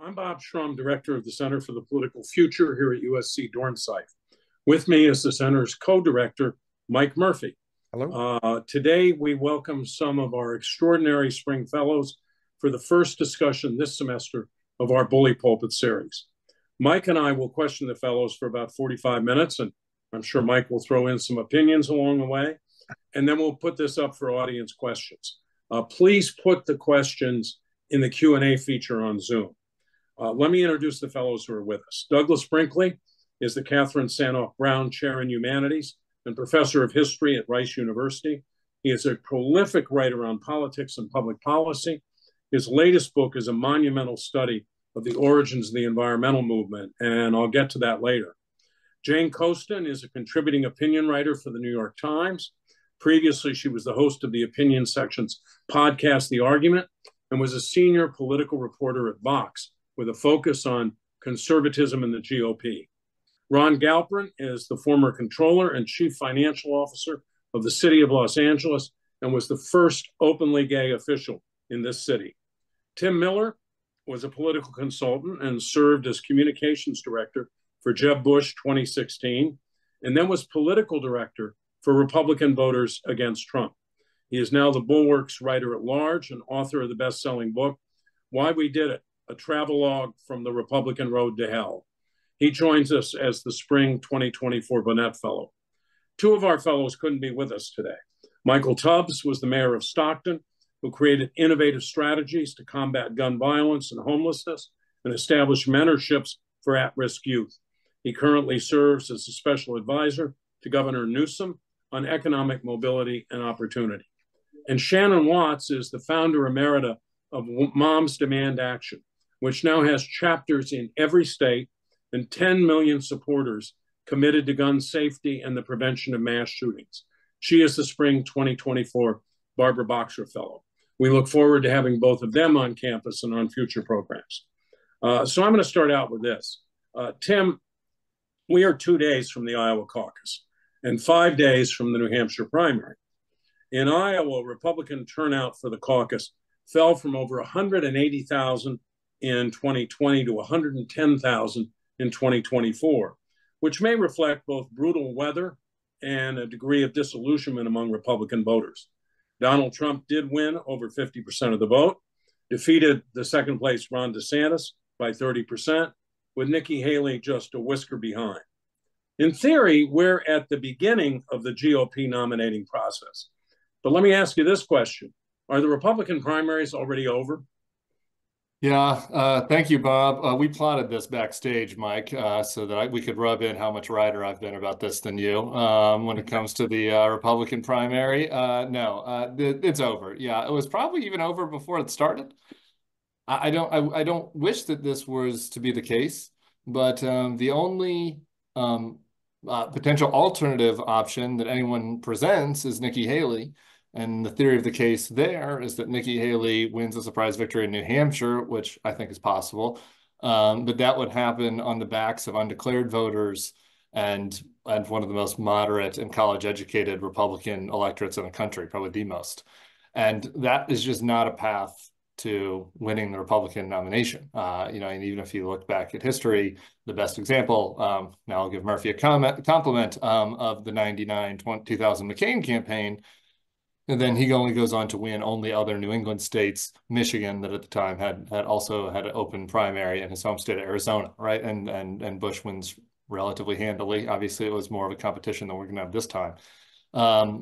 I'm Bob Shrum, Director of the Center for the Political Future here at USC Dornsife. With me is the center's co-director, Mike Murphy. Hello. Today, we welcome some of our extraordinary spring fellows for the first discussion this semester of our Bully Pulpit series. Mike and I will question the fellows for about 45 minutes, and I'm sure Mike will throw in some opinions along the way, and then we'll put this up for audience questions. Please put the questions in the Q&A feature on Zoom. Let me introduce the fellows who are with us. Douglas Brinkley is the Katherine Tsanoff Brown Chair in Humanities and Professor of History at Rice University. He is a prolific writer on politics and public policy. His latest book is a monumental study of the origins of the environmental movement, and I'll get to that later. Jane Coaston is a contributing opinion writer for the New York Times. Previously, she was the host of the opinion section's podcast, The Argument, and was a senior political reporter at Vox, with a focus on conservatism in the GOP. Ron Galperin is the former controller and chief financial officer of the city of Los Angeles and was the first openly gay official in this city. Tim Miller was a political consultant and served as communications director for Jeb Bush 2016, and then was political director for Republican voters against Trump. He is now the Bulwark's writer at large and author of the best-selling book, Why We Did It, a travelogue from the Republican road to hell. He joins us as the spring 2024 Bonnet Fellow. Two of our fellows couldn't be with us today. Michael Tubbs was the mayor of Stockton, who created innovative strategies to combat gun violence and homelessness and established mentorships for at-risk youth. He currently serves as a special advisor to Governor Newsom on economic mobility and opportunity. And Shannon Watts is the founder emerita of Moms Demand Action, which now has chapters in every state and 10 million supporters committed to gun safety and the prevention of mass shootings. She is the spring 2024 Barbara Boxer Fellow. We look forward to having both of them on campus and on future programs. So I'm going to start out with this. Tim, we are 2 days from the Iowa caucus and 5 days from the New Hampshire primary. In Iowa, Republican turnout for the caucus fell from over 180,000 in 2020 to 110,000 in 2024, which may reflect both brutal weather and a degree of disillusionment among Republican voters. Donald Trump did win over 50% of the vote, defeated the second place Ron DeSantis by 30%, with Nikki Haley just a whisker behind. In theory, we're at the beginning of the GOP nominating process. But let me ask you this question. Are the Republican primaries already over? Yeah, thank you, Bob. We plotted this backstage, Mike, so that we could rub in how much righter I've been about this than you when it comes to the Republican primary. No, it's over. Yeah, it was probably even over before it started. I don't wish that this was to be the case, but the only potential alternative option that anyone presents is Nikki Haley. And the theory of the case there is that Nikki Haley wins a surprise victory in New Hampshire, which I think is possible. But that would happen on the backs of undeclared voters and one of the most moderate and college-educated Republican electorates in the country, probably the most. And that is just not a path to winning the Republican nomination. And even if you look back at history, the best example, now I'll give Murphy a compliment of the 2000 McCain campaign. And then he only goes on to win only other New England states, Michigan, that at the time had also had an open primary, in his home state of Arizona, right? And Bush wins relatively handily. Obviously, it was more of a competition than we're going to have this time.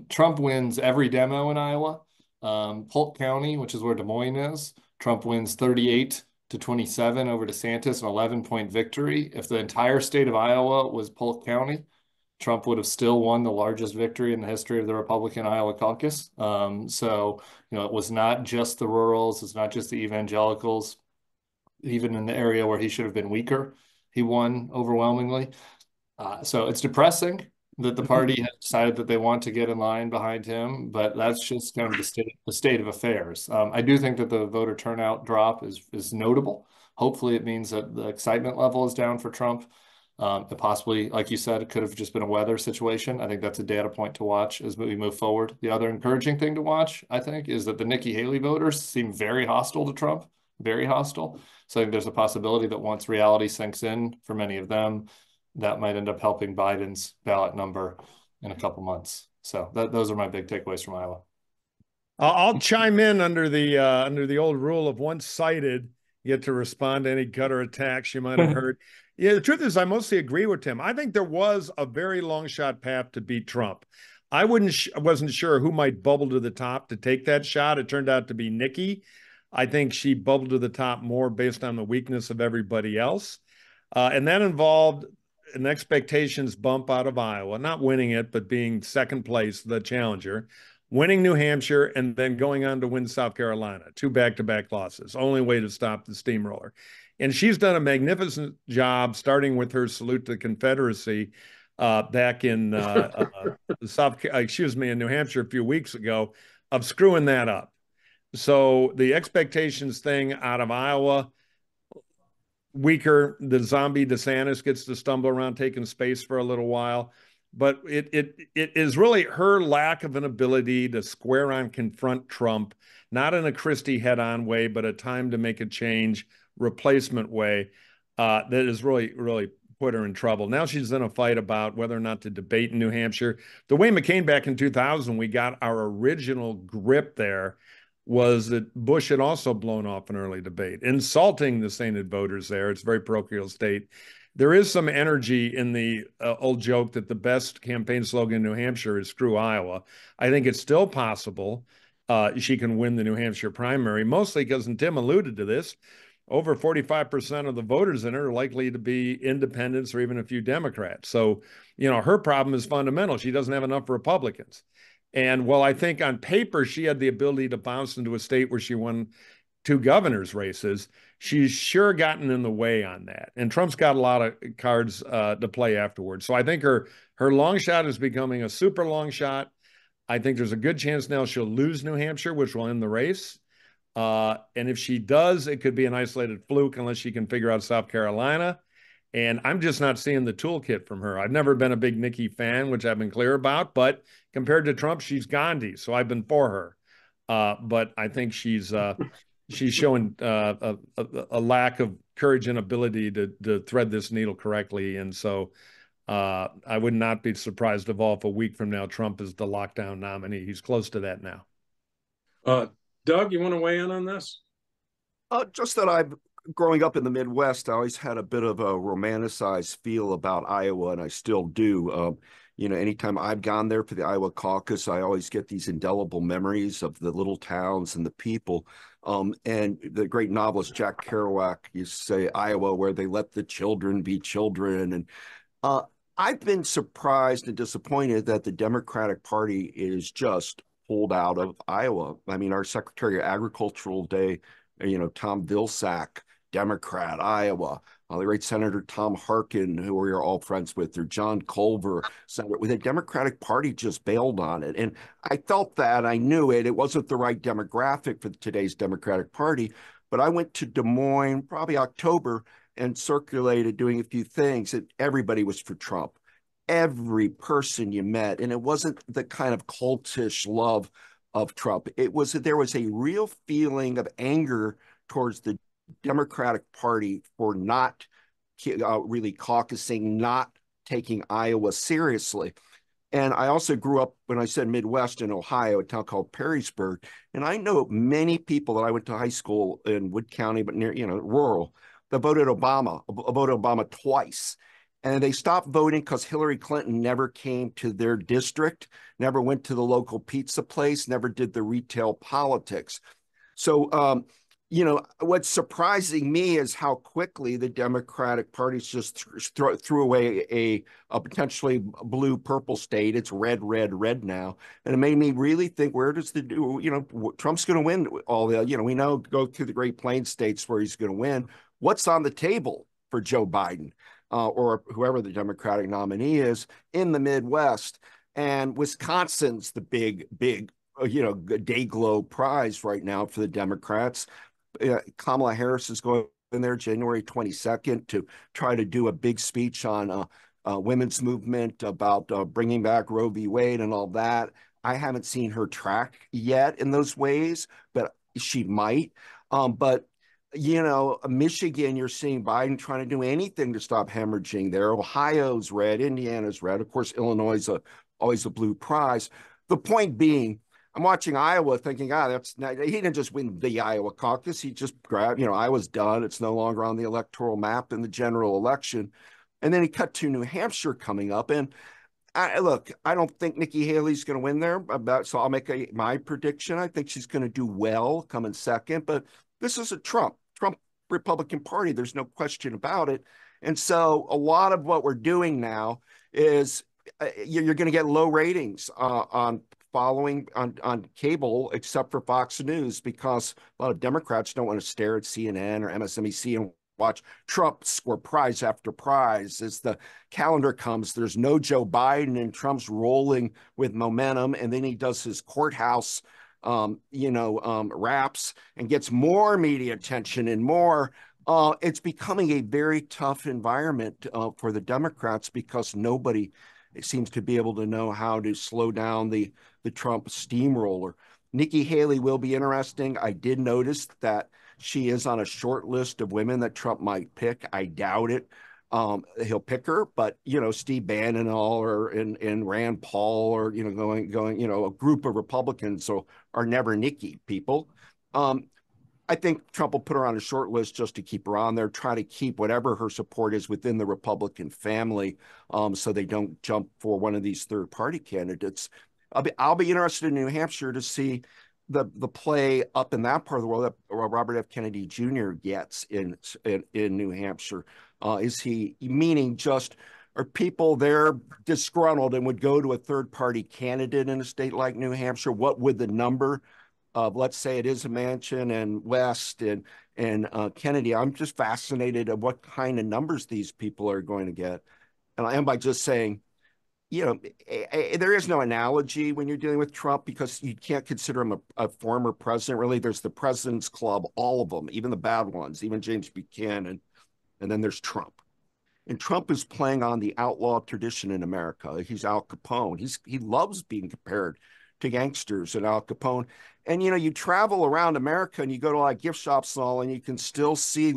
Trump wins every demo in Iowa. Polk County, which is where Des Moines is, Trump wins 38-27 over DeSantis, an 11-point victory. If the entire state of Iowa was Polk County, Trump would have still won the largest victory in the history of the Republican Iowa caucus. So, it was not just the rurals. It's not just the evangelicals. Even in the area where he should have been weaker, he won overwhelmingly. So it's depressing that the party has decided that they want to get in line behind him, but that's just kind of the state of affairs. I do think that the voter turnout drop is notable. Hopefully it means that the excitement level is down for Trump. Possibly, like you said, it could have just been a weather situation. I think that's a data point to watch as we move forward. The other encouraging thing to watch, I think, is that the Nikki Haley voters seem very hostile to Trump. very hostile. So I think there's a possibility that once reality sinks in for many of them, that might end up helping Biden's ballot number in a couple months. So those are my big takeaways from Iowa. I'll chime in under the old rule of one-sided. You get to respond to any gutter attacks you might have heard. Yeah, the truth is, I mostly agree with Tim. I think there was a very long shot path to beat Trump. I wasn't sure who might bubble to the top to take that shot. It turned out to be Nikki. I think she bubbled to the top more based on the weakness of everybody else. And that involved an expectations bump out of Iowa, not winning it, but being second place, the challenger, winning New Hampshire, and then going on to win South Carolina, 2 back-to-back losses. Only way to stop the steamroller. And she's done a magnificent job, starting with her salute to the Confederacy back in in New Hampshire a few weeks ago, of screwing that up. So the expectations thing out of Iowa, weaker. The zombie DeSantis gets to stumble around taking space for a little while. But it is really her lack of an ability to square on confront Trump, not in a Christie head-on way, but a time to make a change, replacement way, that has really put her in trouble. Now she's in a fight about whether or not to debate in New Hampshire. The way McCain back in 2000, we got our original grip there, was that Bush had also blown off an early debate, insulting the sainted voters there. It's a very parochial state. There is some energy in the old joke that the best campaign slogan in New Hampshire is screw Iowa. I think it's still possible she can win the New Hampshire primary, mostly because, and Tim alluded to this, over 45% of the voters in it are likely to be independents or even a few Democrats. So, her problem is fundamental. She doesn't have enough Republicans. And while I think on paper she had the ability to bounce into a state where she won 2 governor's races, she's sure gotten in the way on that. And Trump's got a lot of cards to play afterwards. So I think her long shot is becoming a super long shot. I think there's a good chance now she'll lose New Hampshire, which will end the race. And if she does, it could be an isolated fluke unless she can figure out South Carolina. And I'm just not seeing the toolkit from her. I've never been a big Nikki fan, which I've been clear about, but compared to Trump, she's Gandhi. So I've been for her. But I think she's showing a lack of courage and ability to thread this needle correctly. And so I would not be surprised if a week from now, Trump is the lockdown nominee. He's close to that now. Doug, you want to weigh in on this? Just that growing up in the Midwest, I always had a bit of a romanticized feel about Iowa, and I still do. Anytime I've gone there for the Iowa caucus, I always get these indelible memories of the little towns and the people. And the great novelist Jack Kerouac used to say, Iowa, where they let the children be children. And I've been surprised and disappointed that the Democratic Party is just pulled out of Iowa. I mean, our Secretary of Agricultural Day, Tom Vilsack, Democrat, Iowa, the great Senator Tom Harkin, who we're all friends with, or John Culver, Senator, with the Democratic Party just bailed on it. And I felt that, I knew it. It wasn't the right demographic for today's Democratic Party. But I went to Des Moines, probably October, and circulated doing a few things, and everybody was for Trump. Every person you met, and it wasn't the kind of cultish love of Trump. There was a real feeling of anger towards the Democratic Party for not really caucusing, not taking Iowa seriously. And I also grew up, when I said Midwest, in Ohio, a town called Perrysburg. And I know many people that I went to high school in Wood County, but near, rural, that voted Obama twice. And they stopped voting because Hillary Clinton never came to their district, never went to the local pizza place, never did the retail politics. So, what's surprising me is how quickly the Democratic Party just threw away a potentially blue-purple state. It's red now. And it made me really think, where does Trump's going to win all the, we know, go through the Great Plains states where he's going to win. What's on the table for Joe Biden? Or whoever the Democratic nominee is in the Midwest. And Wisconsin's the big, day-glow prize right now for the Democrats. Kamala Harris is going in there January 22nd to try to do a big speech on women's movement, about bringing back Roe v. Wade and all that. I haven't seen her track yet in those ways, but she might. But Michigan, you're seeing Biden trying to do anything to stop hemorrhaging there. Ohio's red, Indiana's red. Of course, Illinois is always a blue prize. The point being, I'm watching Iowa thinking, he didn't just win the Iowa caucus. He just grabbed, Iowa's done. It's no longer on the electoral map in the general election. And then he cut to New Hampshire coming up. And I don't think Nikki Haley's going to win there. So I'll make my prediction. I think she's going to do well, come in second. But this is a Trump Republican Party. There's no question about it. And so a lot of what we're doing now is you're going to get low ratings on cable, except for Fox News, because a lot of Democrats don't want to stare at CNN or MSNBC and watch Trump score prize after prize. As the calendar comes, there's no Joe Biden, and Trump's rolling with momentum. And then he does his courthouse, raps and gets more media attention and more. It's becoming a very tough environment for the Democrats because nobody seems to be able to know how to slow down the Trump steamroller. Nikki Haley will be interesting. I did notice that she is on a short list of women that Trump might pick. I doubt it. He'll pick her, but Steve Bannon and Rand Paul or going a group of Republicans are never Nikki people. I think Trump will put her on a short list just to keep her on there, try to keep whatever her support is within the Republican family, so they don't jump for one of these third-party candidates. I'll be interested in New Hampshire to see the play up in that part of the world that Robert F. Kennedy Jr. gets in New Hampshire. Is he meaning are people there disgruntled and would go to a third-party candidate in a state like New Hampshire? What would the number of, let's say it is a Manchin and West and Kennedy? I'm just fascinated of what kind of numbers these people are going to get. And I am by just saying, there is no analogy when you're dealing with Trump because you can't consider him a former president. Really, there's the President's Club, all of them, even the bad ones, even James Buchanan, and then there's Trump. And Trump is playing on the outlaw tradition in America. He's Al Capone. He loves being compared to gangsters and Al Capone. And, you travel around America and you go to like gift shops and all, and you can still see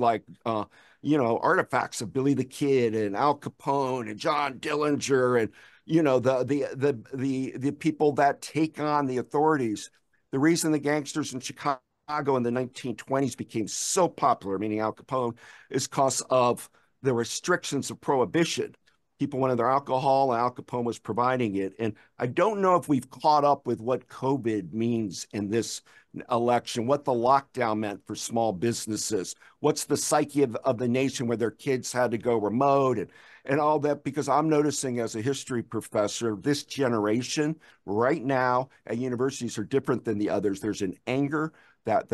artifacts of Billy the Kid and Al Capone and John Dillinger and, the people that take on the authorities. The reason the gangsters in Chicago in the 1920s became so popular, meaning Al Capone, is because of the restrictions of prohibition. People wanted their alcohol, and Al Capone was providing it. And I don't know if we've caught up with what COVID means in this election, what the lockdown meant for small businesses, what's the psyche of the nation where their kids had to go remote and all that, because I'm noticing as a history professor, this generation right now at universities are different than the others. There's an anger that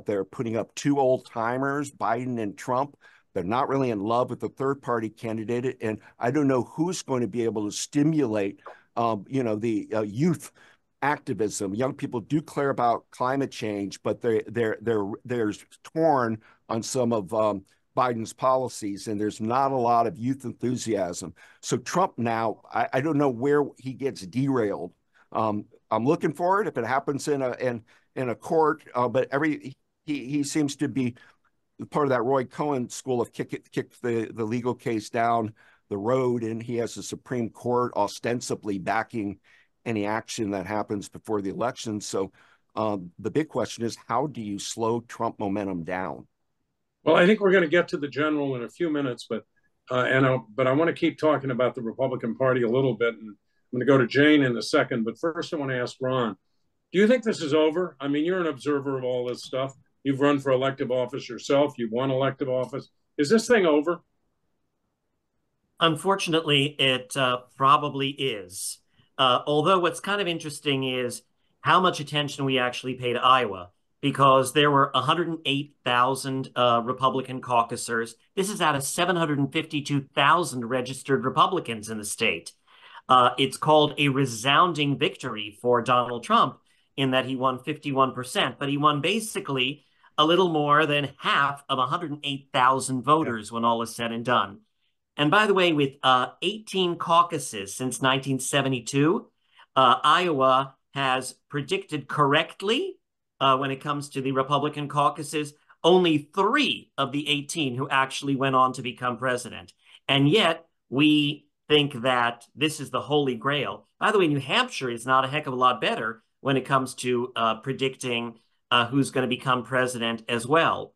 they're putting up two old timers, Biden and Trump. They're not really in love with the third-party candidate, and I don't know who's going to be able to stimulate, the youth activism. Young people do care about climate change, but they're torn on some of Biden's policies, and there's not a lot of youth enthusiasm. So Trump now, I don't know where he gets derailed. I'm looking for it if it happens in a court, but he seems to be part of that Roy Cohen school of kick the legal case down the road, and he has the Supreme Court ostensibly backing any action that happens before the election. So the big question is, how do you slow Trump momentum down? Well, I think we're going to get to the general in a few minutes, but I want to keep talking about the Republican Party a little bit, and I'm going to go to Jane in a second. But first, I want to ask Ron, do you think this is over? I mean, you're an observer of all this stuff. You've run for elective office yourself. You've won elective office. Is this thing over? Unfortunately, it probably is. Although what's kind of interesting is how much attention we actually pay to Iowa, because there were 108,000 Republican caucusers. This is out of 752,000 registered Republicans in the state. It's called a resounding victory for Donald Trump in that he won 51%, but he won basically a little more than half of 108,000 voters when all is said and done. And by the way, with 18 caucuses since 1972, Iowa has predicted correctly when it comes to the Republican caucuses only 3 of the 18 who actually went on to become president. And yet we think that this is the holy grail. By the way, New Hampshire is not a heck of a lot better when it comes to predicting who's going to become president as well.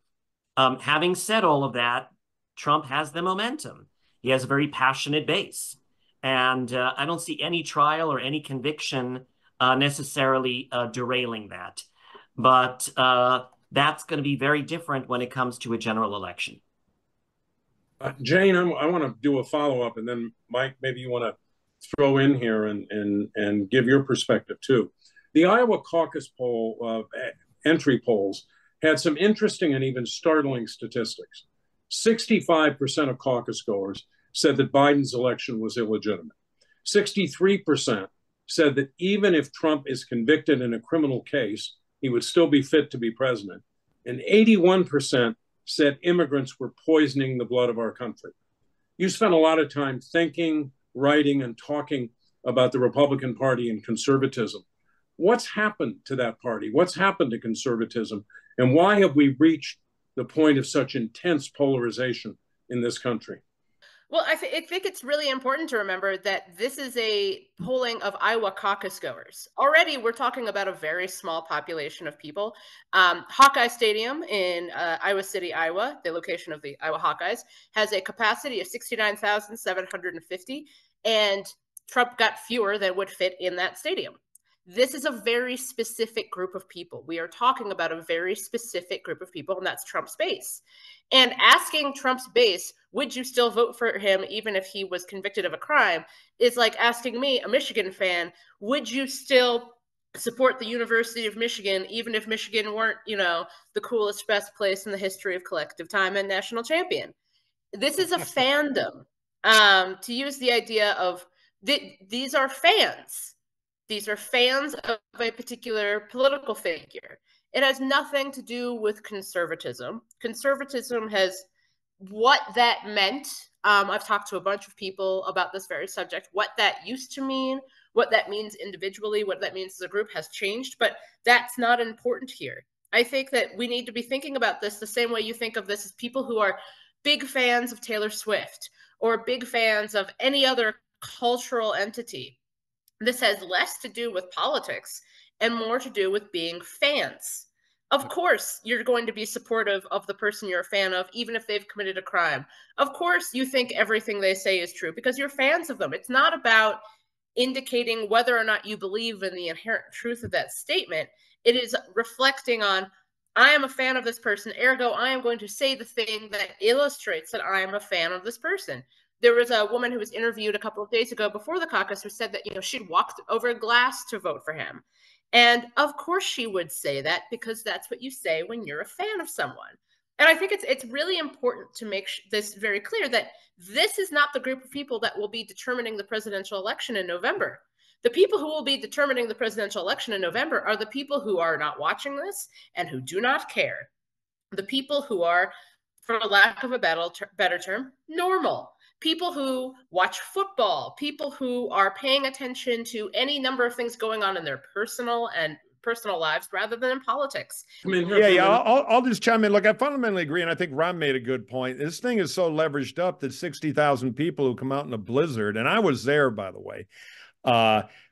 Having said all of that, Trump has the momentum. He has a very passionate base. And I don't see any trial or any conviction necessarily derailing that. But that's going to be very different when it comes to a general election. Jane, I want to do a follow-up, and then Mike, maybe you want to throw in here and give your perspective too. The Iowa caucus poll, entry polls, had some interesting and even startling statistics. 65% of caucus goers said that Biden's election was illegitimate. 63% said that even if Trump is convicted in a criminal case, he would still be fit to be president. And 81% said immigrants were poisoning the blood of our country. You spent a lot of time thinking, writing, and talking about the Republican Party and conservatism. What's happened to that party? What's happened to conservatism? And why have we reached the point of such intense polarization in this country? Well, I think it's really important to remember that this is a polling of Iowa caucus goers. Already, we're talking about a very small population of people. Hawkeye Stadium in Iowa City, Iowa, the location of the Iowa Hawkeyes, has a capacity of 69,750, and Trump got fewer than would fit in that stadium. This is a very specific group of people. We are talking about a very specific group of people, and that's Trump's base. And asking Trump's base, would you still vote for him even if he was convicted of a crime, is like asking me, a Michigan fan, would you still support the University of Michigan even if Michigan weren't, the coolest, best place in the history of collective time and national champion? This is a fandom. To use the idea of these are fans. These are fans of a particular political figure. It has nothing to do with conservatism. Conservatism has what that meant. I've talked to a bunch of people about this very subject. What that used to mean, what that means individually, what that means as a group has changed, but that's not important here. I think that we need to be thinking about this the same way you think of this as people who are big fans of Taylor Swift or big fans of any other cultural entity. This has less to do with politics and more to do with being fans. Of course, you're going to be supportive of the person you're a fan of, even if they've committed a crime. Of course, you think everything they say is true because you're fans of them. It's not about indicating whether or not you believe in the inherent truth of that statement. It is reflecting on, I am a fan of this person, ergo, I am going to say the thing that illustrates that I am a fan of this person. There was a woman who was interviewed a couple of days ago before the caucus who said that, she'd walked over glass to vote for him. And of course she would say that because that's what you say when you're a fan of someone. And I think it's really important to make this very clear that this is not the group of people that will be determining the presidential election in November. The people who will be determining the presidential election in November are the people who are not watching this and who do not care. The people who are, for lack of a better term, normal. People who watch football, people who are paying attention to any number of things going on in their personal lives rather than in politics. I'll just chime in. Look, I fundamentally agree, and I think Ron made a good point. This thing is so leveraged up that 60,000 people who come out in a blizzard, and I was there, by the way,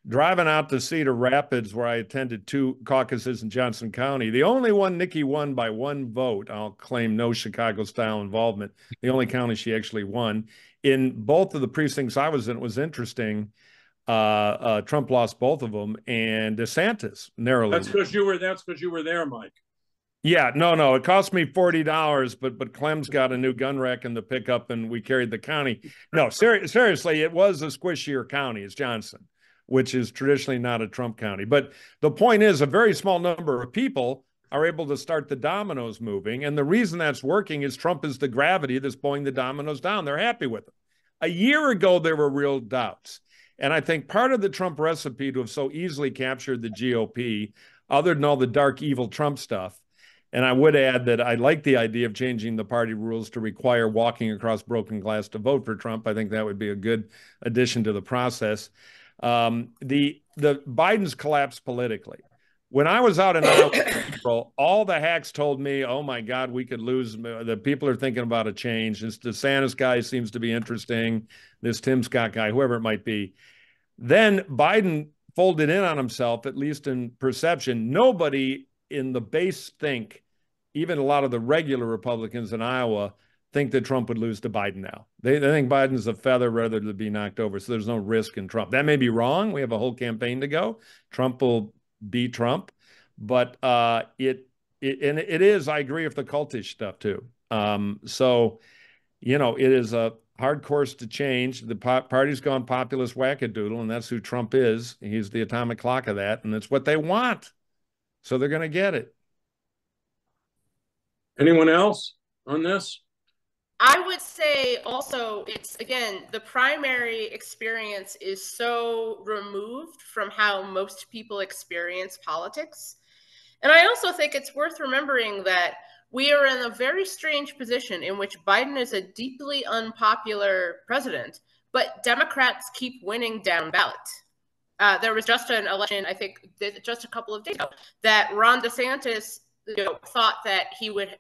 driving out to Cedar Rapids, where I attended 2 caucuses in Johnson County. The only one Nikki won by 1 vote. I'll claim no Chicago-style involvement. The only county she actually won. In both of the precincts I was in, it was interesting. Trump lost both of them, and DeSantis narrowly. That's because you were there, Mike. Yeah, no. It cost me $40, but Clem's got a new gun rack in the pickup, and we carried the county. No, seriously, it was a squishier county. It's Johnson, which is traditionally not a Trump county. But the point is, a very small number of people are able to start the dominoes moving, and the reason that's working is Trump is the gravity that's pulling the dominoes down. They're happy with it. A year ago, there were real doubts. And I think part of the Trump recipe to have so easily captured the GOP, other than all the dark, evil Trump stuff, and I would add that I like the idea of changing the party rules to require walking across broken glass to vote for Trump. I think that would be a good addition to the process. The Biden's collapse politically. When I was out in Iowa in April, all the hacks told me, oh my God, we could lose. The people are thinking about a change. This DeSantis guy seems to be interesting. This Tim Scott guy, whoever it might be. Then Biden folded in on himself, at least in perception. Nobody in the base think, even a lot of the regular Republicans in Iowa, think that Trump would lose to Biden now. They think Biden's a feather rather than be knocked over. So there's no risk in Trump. That may be wrong. We have a whole campaign to go. Trump will beat Trump. But it is, I agree with the cultish stuff too. So, you know, it is a hard course to change. The party's gone populist wackadoodle, and that's who Trump is. He's the atomic clock of that, and it's what they want. So they're going to get it. Anyone else on this? I would say also it's, again, the primary experience is so removed from how most people experience politics. And I also think it's worth remembering that we are in a very strange position in which Biden is a deeply unpopular president, but Democrats keep winning down ballot. There was just an election, I think, just a couple of days ago, that Ron DeSantis thought that he would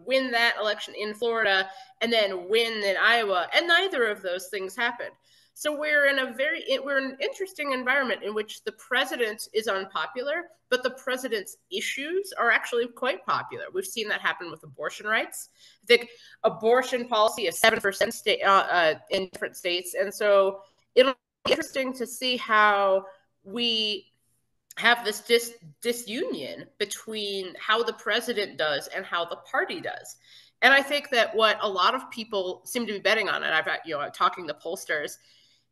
win that election in Florida and then win in Iowa, and neither of those things happened. So we're in an interesting environment in which the president is unpopular, but the president's issues are actually quite popular. We've seen that happen with abortion rights. I think abortion policy is 7% in different states, and so it'll be interesting to see how we have this disunion between how the president does and how the party does. And I think that what a lot of people seem to be betting on, and I'm talking to pollsters,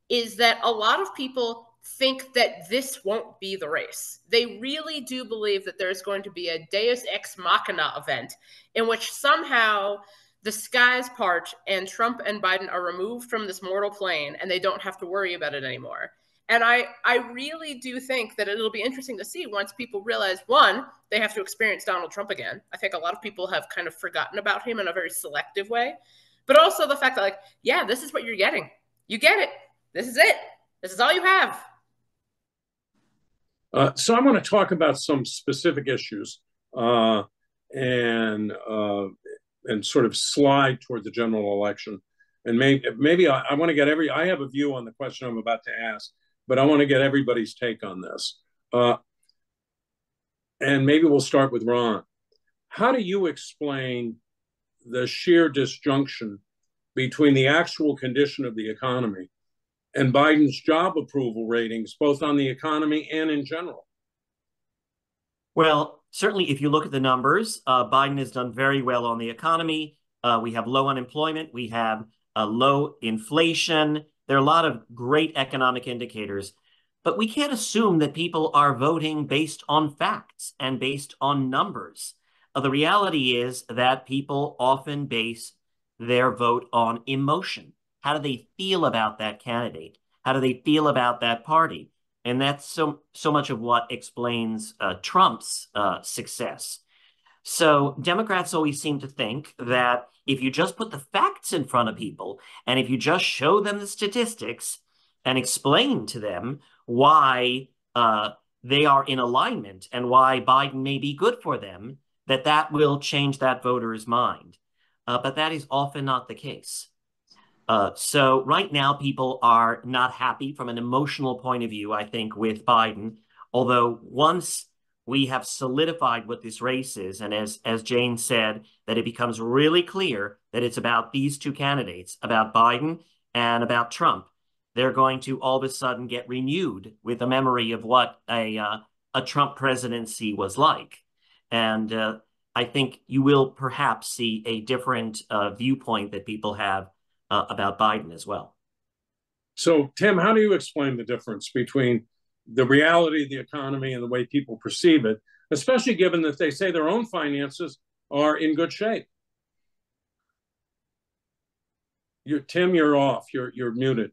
is that a lot of people think that this won't be the race. They really do believe that there's going to be a Deus Ex Machina event in which somehow the skies part and Trump and Biden are removed from this mortal plane and they don't have to worry about it anymore. And I really do think that it'll be interesting to see once people realize, one, they have to experience Donald Trump again. I think a lot of people have kind of forgotten about him in a very selective way. But also the fact that, like, yeah, this is what you're getting. You get it. This is it. This is all you have. So I want to talk about some specific issues and sort of slide toward the general election. And maybe I want to get I have a view on the question I'm about to ask, but I want to get everybody's take on this. And maybe we'll start with Ron. How do you explain the sheer disjunction between the actual condition of the economy and Biden's job approval ratings, both on the economy and in general? Well, certainly if you look at the numbers, Biden has done very well on the economy. We have low unemployment. We have low inflation. There are a lot of great economic indicators, but we can't assume that people are voting based on facts and based on numbers. The reality is that people often base their vote on emotion. How do they feel about that candidate? How do they feel about that party? And that's so much of what explains Trump's success. So Democrats always seem to think that if you just put the facts in front of people and if you just show them the statistics and explain to them why they are in alignment and why Biden may be good for them, that will change that voter's mind. But that is often not the case. So right now, people are not happy from an emotional point of view, I think, with Biden. Although once we have solidified what this race is, and as Jane said, that it becomes really clear that it's about these two candidates, about Biden and about Trump, they're going to all of a sudden get renewed with a memory of what a Trump presidency was like. And I think you will perhaps see a different viewpoint that people have about Biden as well. So, Tim, how do you explain the difference between the reality of the economy and the way people perceive it, especially given that they say their own finances are in good shape? Tim, you're off. You're muted.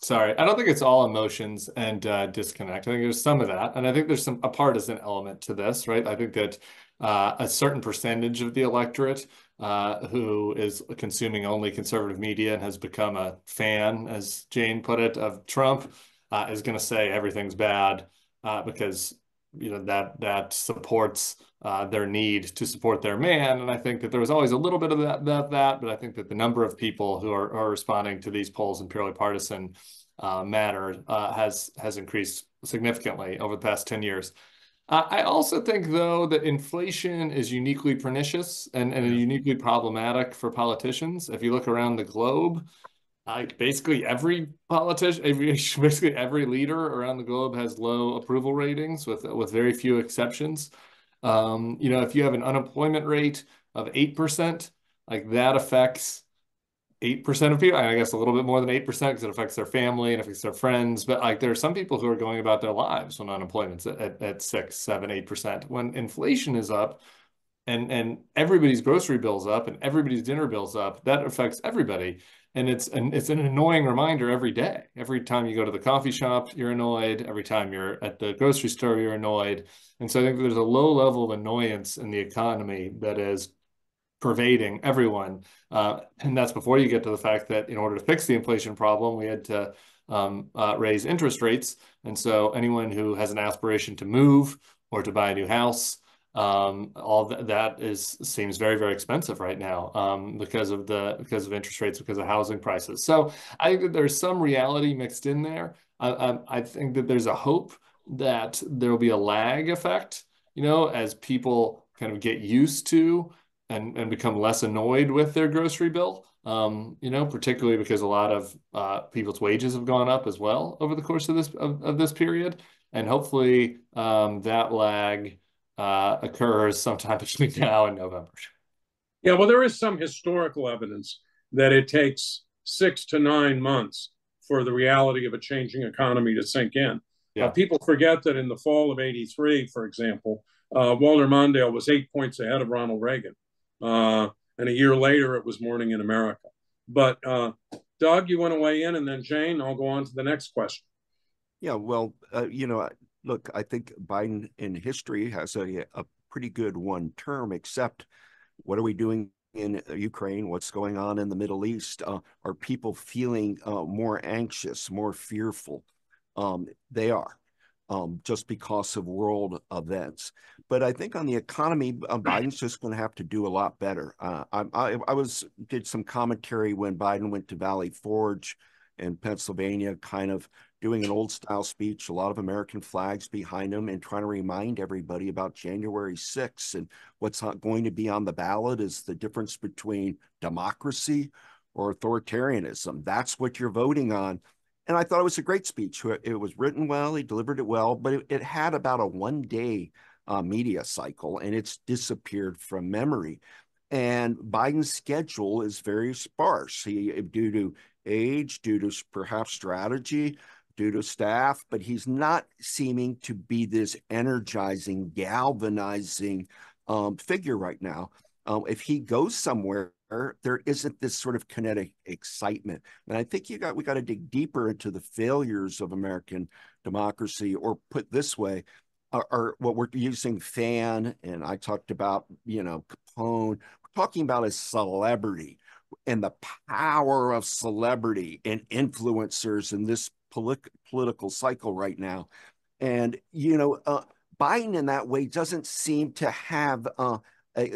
Sorry, I don't think it's all emotions and disconnect. I think there's some of that. And I think there's a partisan element to this, right? I think that a certain percentage of the electorate who is consuming only conservative media and has become a fan, as Jane put it, of Trump, is going to say everything's bad because that supports their need to support their man. And I think that there was always a little bit of that, but I think that the number of people who are responding to these polls in purely partisan manner has increased significantly over the past 10 years. I also think, though, that inflation is uniquely pernicious and uniquely problematic for politicians. If you look around the globe, basically every politician, basically every leader around the globe has low approval ratings, with very few exceptions. If you have an unemployment rate of 8%, like that affects 8% of people. I guess a little bit more than 8% because it affects their family and affects their friends. But like there are some people who are going about their lives when unemployment's at 6, 7, 8%. When inflation is up, and everybody's grocery bill's up and everybody's dinner bill's up, that affects everybody. And it's an annoying reminder every day. Every time you go to the coffee shop, you're annoyed. Every time you're at the grocery store, you're annoyed. And so I think there's a low level of annoyance in the economy that is pervading everyone. And that's before you get to the fact that in order to fix the inflation problem, we had to raise interest rates. And so anyone who has an aspiration to move or to buy a new house, all that seems very, very expensive right now because of interest rates, because of housing prices. So I think that there's some reality mixed in there. I think that there's a hope that there will be a lag effect, as people kind of get used to and become less annoyed with their grocery bill, particularly because a lot of people's wages have gone up as well over the course of this period. And hopefully that lag occurs sometime between now and November. Yeah, well, there is some historical evidence that it takes 6 to 9 months for the reality of a changing economy to sink in. Yeah. People forget that in the fall of '83, for example, Walter Mondale was 8 points ahead of Ronald Reagan. And a year later, it was Morning in America. But Doug, you want to weigh in? And then Jane, I'll go on to the next question. Yeah, well, look, I think Biden in history has a pretty good one term, except what are we doing in Ukraine? What's going on in the Middle East? Are people feeling more anxious, more fearful? They are, just because of world events. But I think on the economy, Biden's just going to have to do a lot better. I did some commentary when Biden went to Valley Forge in Pennsylvania, kind of doing an old style speech, a lot of American flags behind him, and trying to remind everybody about January 6th and what's not going to be on the ballot is the difference between democracy or authoritarianism. That's what you're voting on. And I thought it was a great speech. It was written well, he delivered it well, but it had about a one-day media cycle, and it's disappeared from memory. And Biden's schedule is very sparse, due to age, due to perhaps strategy, due to staff, but he's not seeming to be this energizing, galvanizing figure right now. If he goes somewhere, there isn't this sort of kinetic excitement. And I think we got to dig deeper into the failures of American democracy, or put this way, or what we're using fan, and I talked about, Capone, we're talking about a celebrity and the power of celebrity and influencers in this political cycle right now. And, Biden in that way doesn't seem to have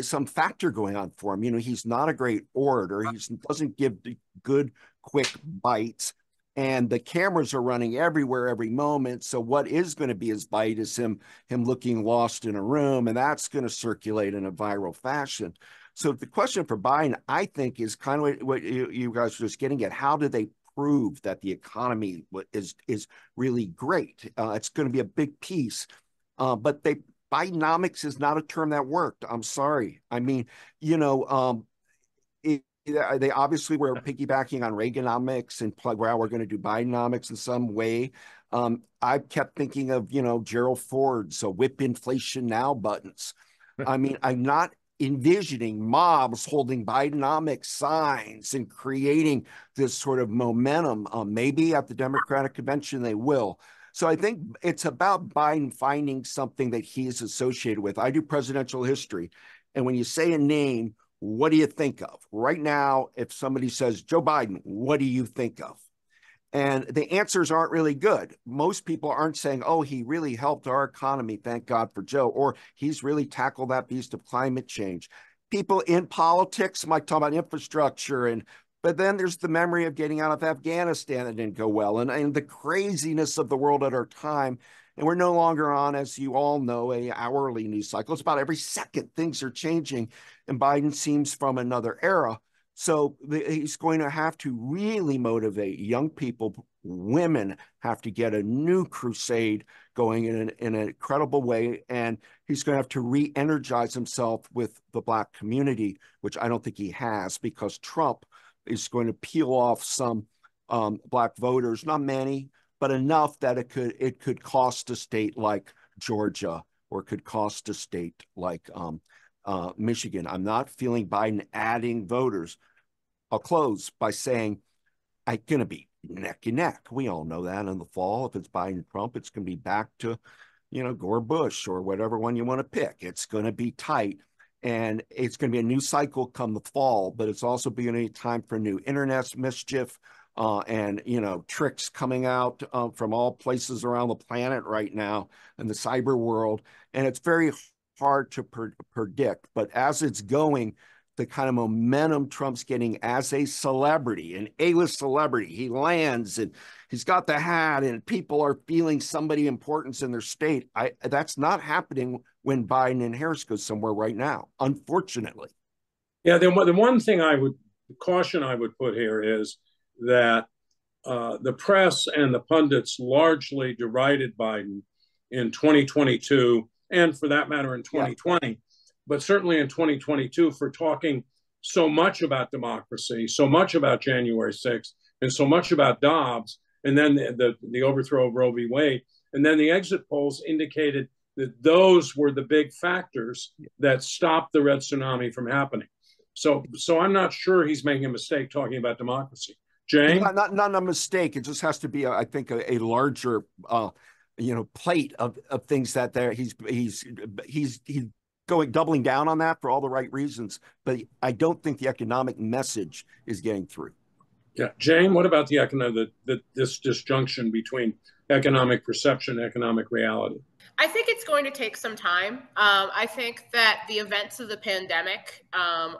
some factor going on for him. He's not a great orator. He doesn't give good, quick bites. And the cameras are running everywhere, every moment. So what is going to be his bite is him looking lost in a room, and that's going to circulate in a viral fashion. So the question for Biden, I think, is kind of what you guys are just getting at. How do they prove that the economy is really great? It's going to be a big piece, but Bidenomics is not a term that worked. I'm sorry. I mean, they obviously were piggybacking on Reaganomics and wow, we're going to do Bidenomics in some way. I kept thinking of, Gerald Ford's whip inflation now buttons. I mean, I'm not envisioning mobs holding Bidenomics signs and creating this sort of momentum. Maybe at the Democratic convention they will. So I think it's about Biden finding something that he's associated with. I do presidential history. And when you say a name, what do you think of? Right now, if somebody says Joe Biden, what do you think of? And the answers aren't really good. Most people aren't saying, oh, he really helped our economy, thank God for Joe, or he's really tackled that beast of climate change. People in politics might talk about infrastructure, but then there's the memory of getting out of Afghanistan that didn't go well, and the craziness of the world at our time. And we're no longer on, as you all know, a hourly news cycle. It's about every second things are changing, and Biden seems from another era. So he's going to have to really motivate young people. Women have to get a new crusade going in an incredible way. And he's going to have to re-energize himself with the Black community, which I don't think he has, because Trump is going to peel off some Black voters, not many, but enough that it could cost a state like Georgia, or could cost a state like Michigan. I'm not feeling Biden adding voters. I'll close by saying I'm going to be neck and neck. We all know that in the fall. If it's Biden Trump, it's going to be back to, Gore Bush or whatever one you want to pick. It's going to be tight, and it's going to be a new cycle come the fall, but it's also beginning time for new internet mischief and, tricks coming out from all places around the planet right now in the cyber world. And it's very hard to predict, but as it's going, the kind of momentum Trump's getting as a celebrity, an A-list celebrity, he lands and he's got the hat and people are feeling somebody importance in their state. That's not happening when Biden and Harris go somewhere right now, unfortunately. Yeah, the one thing caution I would put here is that the press and the pundits largely derided Biden in 2022, and for that matter in 2020. Yeah. But certainly in 2022, for talking so much about democracy, so much about January 6th, and so much about Dobbs, and then the overthrow of Roe v. Wade. And then the exit polls indicated that those were the big factors that stopped the red tsunami from happening. So I'm not sure he's making a mistake talking about democracy. Jane? Not a mistake. It just has to be, I think, a larger, plate of things that there he's doubling down on that for all the right reasons, but I don't think the economic message is getting through. Yeah, Jane, what about this disjunction between economic perception and economic reality? I think it's going to take some time. I think that the events of the pandemic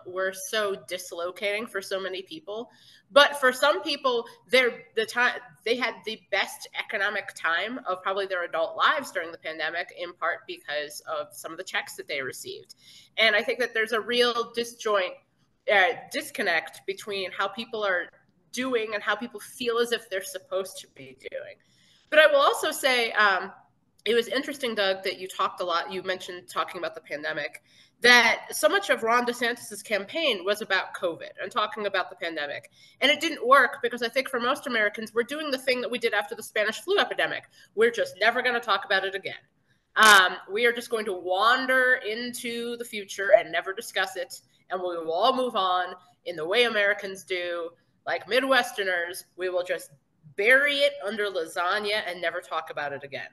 were so dislocating for so many people. But for some people, they had the best economic time of probably their adult lives during the pandemic, in part because of some of the checks that they received. And I think that there's a real disconnect between how people are doing and how people feel as if they're supposed to be doing. But I will also say, it was interesting, Doug, that you talked a lot. You mentioned talking about the pandemic, that so much of Ron DeSantis's campaign was about COVID and talking about the pandemic. And it didn't work because I think for most Americans, we're doing the thing that we did after the Spanish flu epidemic. We're just never going to talk about it again. We are just going to wander into the future and never discuss it. And we will all move on in the way Americans do. Like Midwesterners, we will just bury it under lasagna and never talk about it again.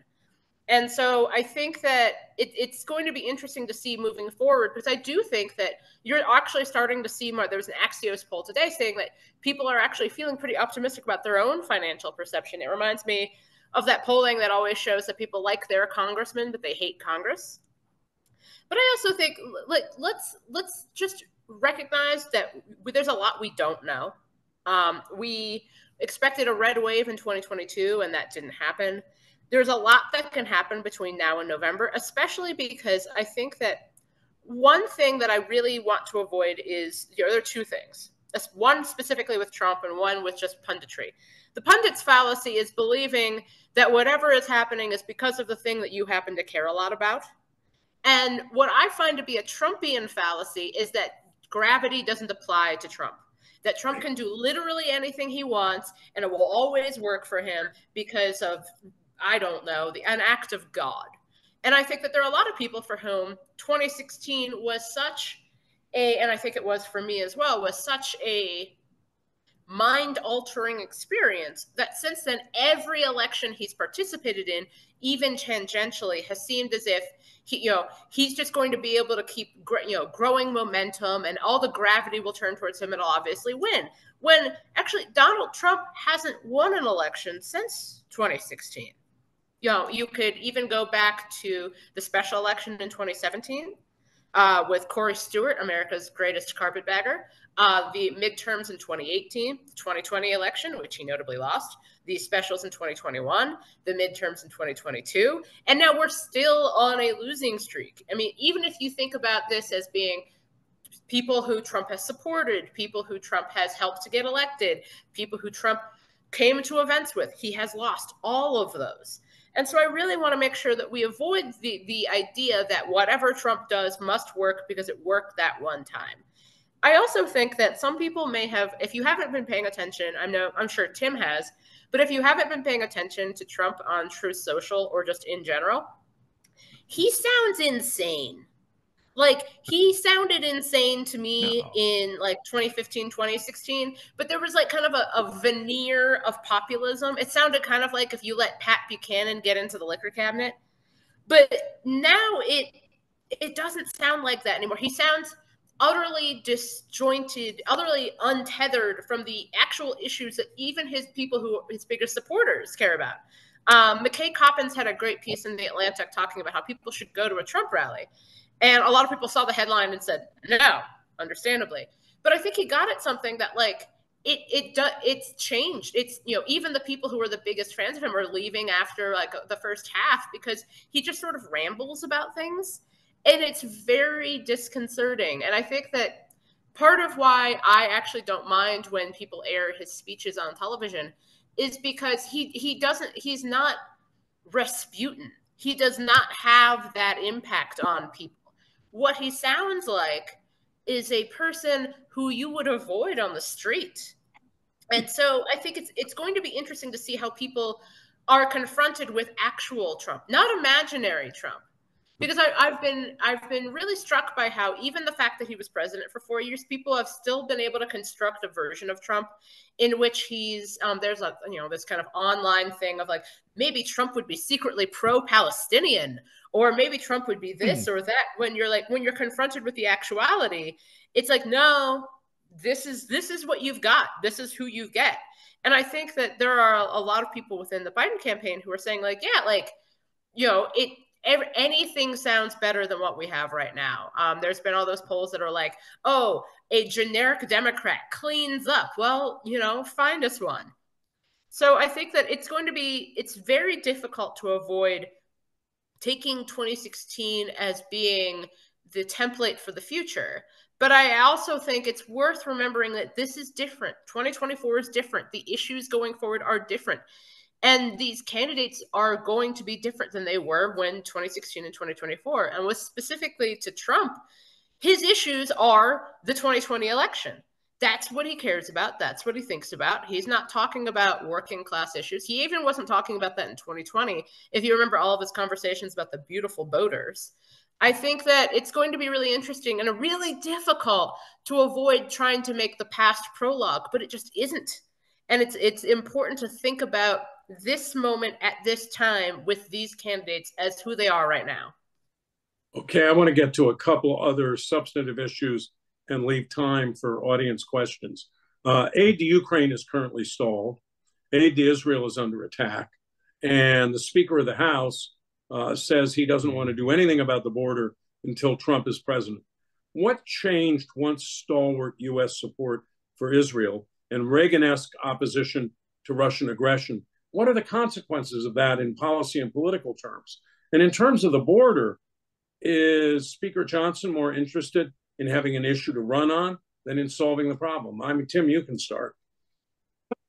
And so I think that it's going to be interesting to see moving forward, because I do think that you're actually starting to see more. There was an Axios poll today saying that people are actually feeling pretty optimistic about their own financial perception. It reminds me of that polling that always shows that people like their congressman, but they hate Congress. But I also think, like, let's just recognize that there's a lot we don't know. We expected a red wave in 2022, and that didn't happen. There's a lot that can happen between now and November, especially because I think that one thing that I really want to avoid is, there are two things. That's one specifically with Trump and one with just punditry. The pundit's fallacy is believing that whatever is happening is because of the thing that you happen to care a lot about. And what I find to be a Trumpian fallacy is that gravity doesn't apply to Trump. That Trump can do literally anything he wants and it will always work for him because of, I don't know, an act of God. And I think that there are a lot of people for whom 2016 was such and I think it was for me as well, was such a mind-altering experience that since then, every election he's participated in, even tangentially, has seemed as if he's just going to be able to keep growing momentum, and all the gravity will turn towards him and he'll obviously win. when actually Donald Trump hasn't won an election since 2016. You know, you could even go back to the special election in 2017 with Corey Stewart, America's greatest carpetbagger, the midterms in 2018, the 2020 election, which he notably lost, the specials in 2021, the midterms in 2022, and now we're still on a losing streak. I mean, even if you think about this as being people who Trump has supported, people who Trump has helped to get elected, people who Trump came to events with, he has lost all of those. And so I really want to make sure that we avoid the idea that whatever Trump does must work because it worked that one time. I also think that some people may have, if you haven't been paying attention, I'm sure Tim has, but if you haven't been paying attention to Trump on Truth Social or just in general, he sounds insane. Like, he sounded insane to me in like 2015, 2016, but there was like kind of a veneer of populism. It sounded kind of like if you let Pat Buchanan get into the liquor cabinet. But now it doesn't sound like that anymore. He sounds utterly disjointed, utterly untethered from the actual issues that even his people who his biggest supporters care about. McKay Coppins had a great piece in The Atlantic talking about how people should go to a Trump rally. And a lot of people saw the headline and said, no, understandably. But I think he got at something that, like, it's changed. It's, you know, even the people who are the biggest fans of him are leaving after like the first half because he just sort of rambles about things. And it's very disconcerting. And I think that part of why I actually don't mind when people air his speeches on television is because he's not Rasputin. He does not have that impact on people. What he sounds like is a person who you would avoid on the street. And so I think it's going to be interesting to see how people are confronted with actual Trump, not imaginary Trump. Because I've been really struck by how even the fact that he was president for 4 years, people have still been able to construct a version of Trump in which he's there's a, you know, this kind of online thing of like, maybe Trump would be secretly pro-Palestinian, or maybe Trump would be this or that. When you're confronted with the actuality, it's like, no, this is what you've got. This is who you get. And I think that there are a lot of people within the Biden campaign who are saying like, yeah, like, you know, anything sounds better than what we have right now. There's been all those polls that are like, oh, a generic Democrat cleans up. Well, you know, find us one. So I think that it's very difficult to avoid taking 2016 as being the template for the future. But I also think it's worth remembering that this is different. 2024 is different. The issues going forward are different. And these candidates are going to be different than they were when 2016 and 2024. And with specifically to Trump, his issues are the 2020 election. That's what he cares about. That's what he thinks about. He's not talking about working class issues. He even wasn't talking about that in 2020. If you remember all of his conversations about the beautiful boaters, I think that it's going to be really interesting and really difficult to avoid trying to make the past prologue, but it just isn't. And it's important to think about this moment at this time with these candidates as who they are right now. Okay, I want to get to a couple other substantive issues and leave time for audience questions. Aid to Ukraine is currently stalled. Aid to Israel is under attack. And the Speaker of the House says he doesn't want to do anything about the border until Trump is president. What changed once stalwart U.S. support for Israel and Reagan-esque opposition to Russian aggression? What are the consequences of that in policy and political terms? And in terms of the border, is Speaker Johnson more interested in having an issue to run on than in solving the problem? I mean, Tim, you can start.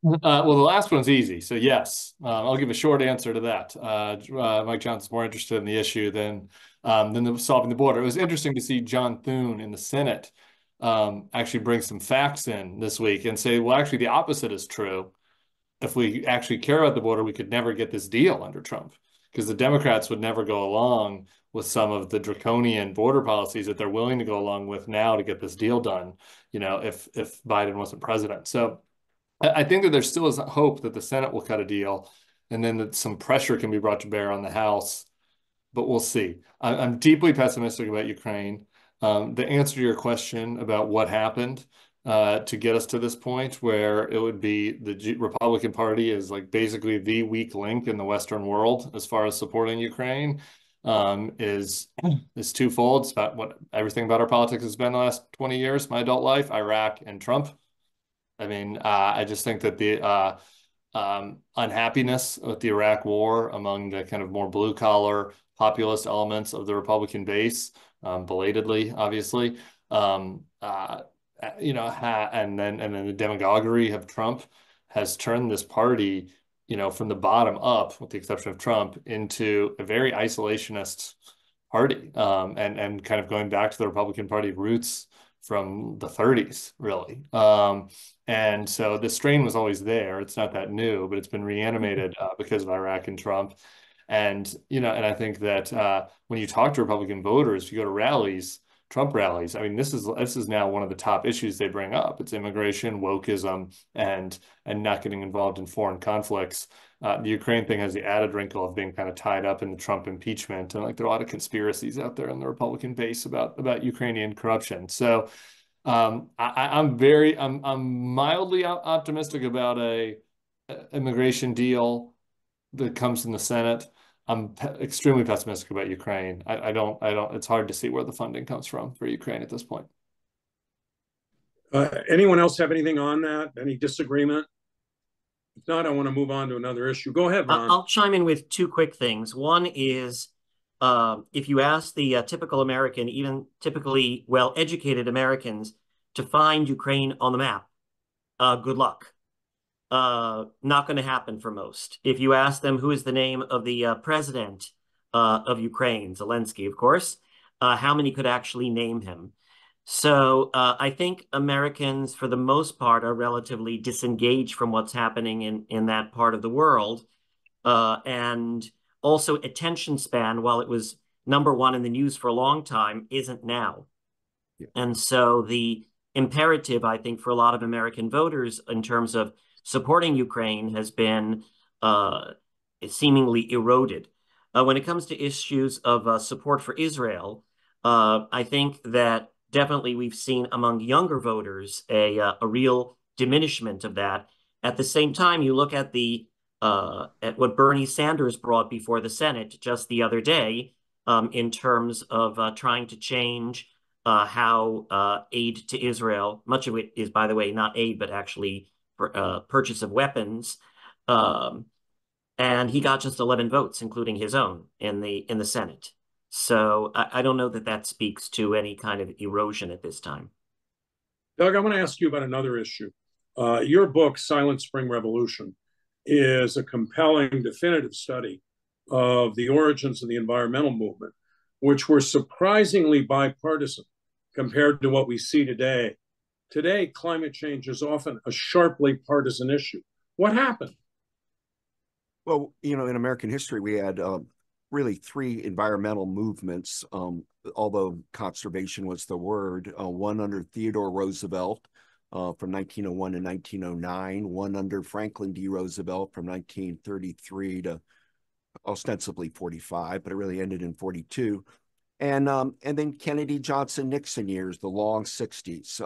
Well, the last one's easy. So yes, I'll give a short answer to that. Mike Johnson's more interested in the issue than solving the border. It was interesting to see John Thune in the Senate actually bring some facts in this week and say, well, actually the opposite is true. If we actually care about the border, we could never get this deal under Trump, because the Democrats would never go along with some of the draconian border policies that they're willing to go along with now to get this deal done, you know, if Biden wasn't president. So I think that there still is hope that the Senate will cut a deal and then that some pressure can be brought to bear on the House, but we'll see. I'm deeply pessimistic about Ukraine. The answer to your question about what happened, to get us to this point where it would be the Republican Party is like basically the weak link in the Western world as far as supporting Ukraine, is twofold. It's about what everything about our politics has been the last 20 years, my adult life, Iraq and Trump. I mean, I just think that the unhappiness with the Iraq war among the kind of more blue collar populist elements of the Republican base, belatedly, obviously, you know, and then the demagoguery of Trump has turned this party, you know, from the bottom up, with the exception of Trump, into a very isolationist party, and kind of going back to the Republican Party roots from the 30s, really. And so the strain was always there. It's not that new, but it's been reanimated because of Iraq and Trump. And, you know, and I think that when you talk to Republican voters, if you go to rallies, Trump rallies, I mean, this is now one of the top issues they bring up. It's immigration, wokeism, and not getting involved in foreign conflicts. The Ukraine thing has the added wrinkle of being kind of tied up in the Trump impeachment, and like there are a lot of conspiracies out there in the Republican base about Ukrainian corruption. So I'm mildly optimistic about a immigration deal that comes from the Senate. I'm extremely pessimistic about Ukraine. I don't, it's hard to see where the funding comes from for Ukraine at this point. Anyone else have anything on that? Any disagreement? If not, I want to move on to another issue. Go ahead, Ron. I'll chime in with two quick things. One is, if you ask the typical American, even typically well-educated Americans, to find Ukraine on the map, good luck. Not going to happen for most. If you ask them who is the name of the president of Ukraine, Zelensky, of course, how many could actually name him? So I think Americans, for the most part, are relatively disengaged from what's happening in that part of the world. And also attention span, while it was #1 in the news for a long time, isn't now. Yeah. And so the imperative, I think, for a lot of American voters in terms of supporting Ukraine has been seemingly eroded. When it comes to issues of support for Israel, I think that definitely we've seen among younger voters a real diminishment of that. At the same time, you look at at what Bernie Sanders brought before the Senate just the other day in terms of trying to change how aid to Israel, much of it is, by the way, not aid, but actually purchase of weapons. And he got just 11 votes, including his own, in the Senate. So I don't know that that speaks to any kind of erosion at this time. Doug, I want to ask you about another issue. Your book, Silent Spring Revolution, is a compelling, definitive study of the origins of the environmental movement, which were surprisingly bipartisan compared to what we see today. Today, climate change is often a sharply partisan issue. What happened? Well, you know, in American history, we had really 3 environmental movements, although conservation was the word. One under Theodore Roosevelt from 1901 to 1909, one under Franklin D. Roosevelt from 1933 to ostensibly 45, but it really ended in 42. And then Kennedy, Johnson, Nixon years, the long 60s.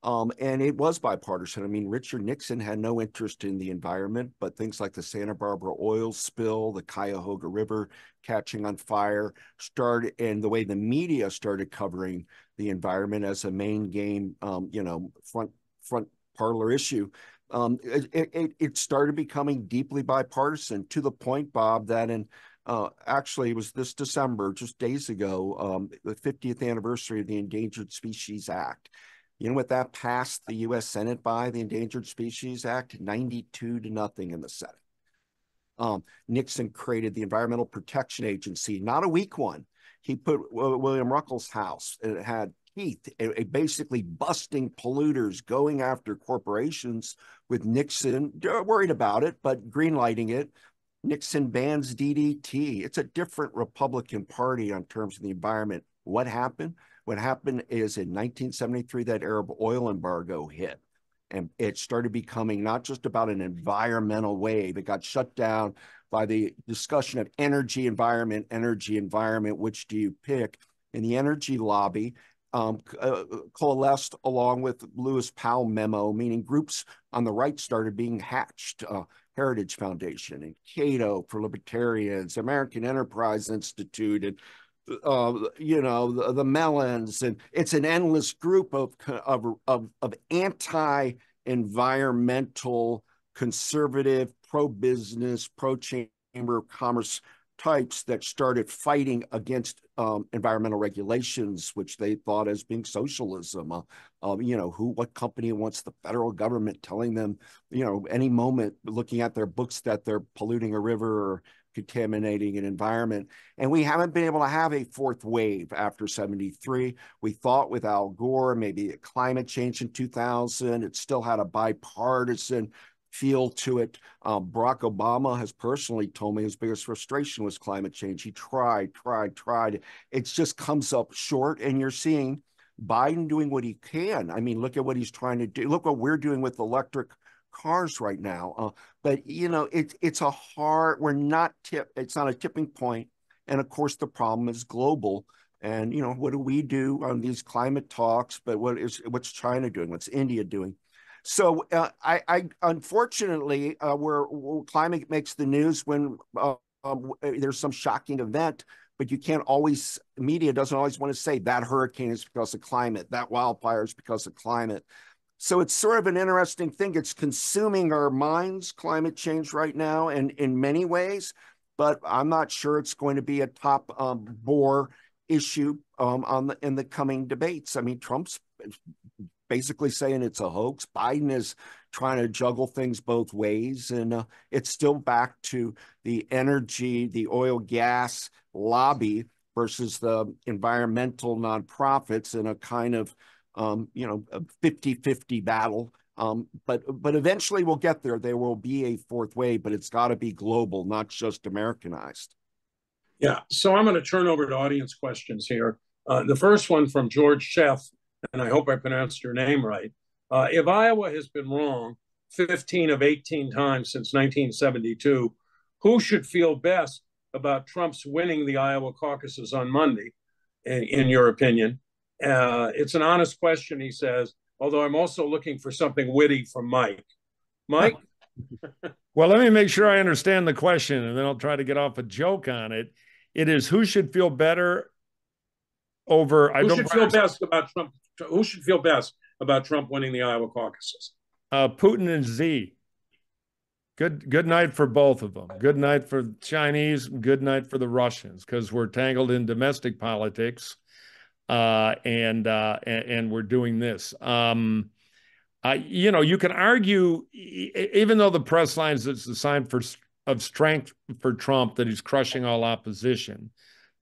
And it was bipartisan. I mean, Richard Nixon had no interest in the environment, but things like the Santa Barbara oil spill, the Cuyahoga River catching on fire started, and the way the media started covering the environment as a main game, you know, front parlor issue. It started becoming deeply bipartisan, to the point, Bob, that in actually, it was this December, just days ago, the 50th anniversary of the Endangered Species Act. You know what that passed the U.S. Senate by, the Endangered Species Act? 92-0 in the Senate. Nixon created the Environmental Protection Agency, not a weak one. He put William Ruckelshaus. It had Keith, basically busting polluters, going after corporations, with Nixon worried about it, but greenlighting it. Nixon bans DDT. It's a different Republican Party on terms of the environment. What happened? What happened is in 1973, that Arab oil embargo hit, and it started becoming not just about an environmental wave. It got shut down by the discussion of energy, environment, which do you pick? In the energy lobby, coalesced along with Lewis Powell memo, meaning groups on the right started being hatched. Heritage Foundation and Cato for Libertarians, American Enterprise Institute, and the Mellons, and it's an endless group of anti-environmental, conservative, pro-business, pro-chamber of commerce types that started fighting against environmental regulations, which they thought as being socialism. What company wants the federal government telling them, any moment, looking at their books, that they're polluting a river or contaminating an environment? And we haven't been able to have a fourth wave after 73. We thought with Al Gore, maybe climate change in 2000, it still had a bipartisan feel to it. Barack Obama has personally told me his biggest frustration was climate change. He tried. It just comes up short, and you're seeing Biden doing what he can. I mean, look at what he's trying to do. Look what we're doing with electric cars right now. But it's a hard. It's not a tipping point, and of course the problem is global. And what do we do on these climate talks? But what's China doing? What's India doing? So I unfortunately, where climate makes the news when there's some shocking event, but you can't always, media doesn't always want to say that hurricane is because of climate, that wildfire is because of climate. So it's sort of an interesting thing. It's consuming our minds, climate change right now, and in many ways, but I'm not sure it's going to be a top bore issue in the coming debates. I mean, Trump's basically saying it's a hoax. Biden is trying to juggle things both ways. And it's still back to the energy, the oil gas lobby versus the environmental nonprofits in a kind of, a 50-50 battle. But eventually we'll get there. There will be a fourth wave, but it's got to be global, not just Americanized. Yeah. So I'm going to turn over to audience questions here. The first one from George Sheff, and I hope I pronounced your name right. If Iowa has been wrong 15 of 18 times since 1972, who should feel best about Trump's winning the Iowa caucuses on Monday, in your opinion? It's an honest question, he says, although I'm also looking for something witty from Mike. Mike? Well, let me make sure I understand the question, and then I'll try to get off a joke on it. It is who should feel better over... Who should feel best about Trump winning the Iowa caucuses? Putin and Z. Good night for both of them. Good night for the Chinese, good night for the Russians, because we're tangled in domestic politics, and we're doing this. You can argue, even though the press lines, it's a sign of strength for Trump that he's crushing all opposition.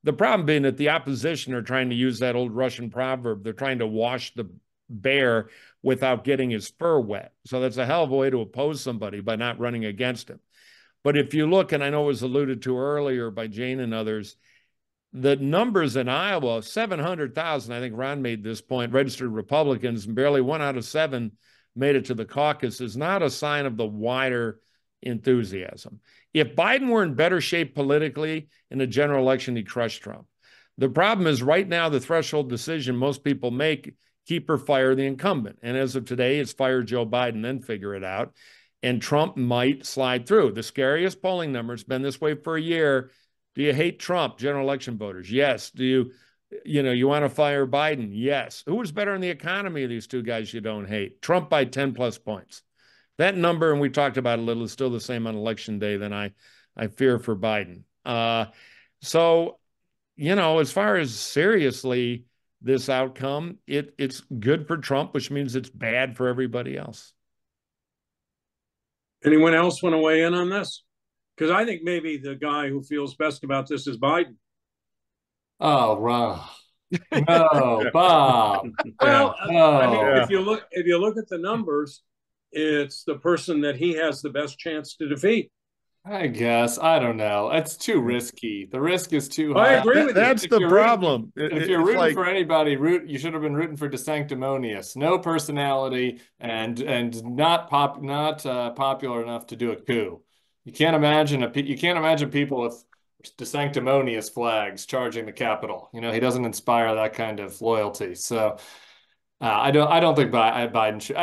The problem being that the opposition are trying to use that old Russian proverb. They're trying to wash the bear without getting his fur wet. So that's a hell of a way to oppose somebody, by not running against him. But if you look, and I know it was alluded to earlier by Jane and others, the numbers in Iowa, 700,000, I think Ron made this point, registered Republicans, and barely 1 out of 7 made it to the caucus, is not a sign of the wider enthusiasm. If Biden were in better shape politically in a general election, he'd crush Trump. The problem is right now, the threshold decision most people make, keep or fire the incumbent. And as of today, it's fire Joe Biden, then figure it out. And Trump might slide through. The scariest polling number, it's been this way for a year. Do you hate Trump, general election voters? Yes. Do you want to fire Biden? Yes. Who is better in the economy of these two guys you don't hate? Trump by 10 plus points. That number, and we talked about it a little, is still the same on election day than I fear for Biden. So, as far as seriously this outcome, it's good for Trump, which means it's bad for everybody else. Anyone else want to weigh in on this? Because I think maybe the guy who feels best about this is Biden. Oh, Ron. No, Bob. Well, no. I mean, if you look at the numbers, it's the person that he has the best chance to defeat. I guess. I don't know. It's too risky. The risk is too high. I agree with you. That's the problem. If you're rooting for anybody, you should have been rooting for DeSanctimonious. No personality and not popular enough to do a coup. You can't imagine people with sanctimonious flags charging the Capitol. You know, he doesn't inspire that kind of loyalty. So I don't think Biden should.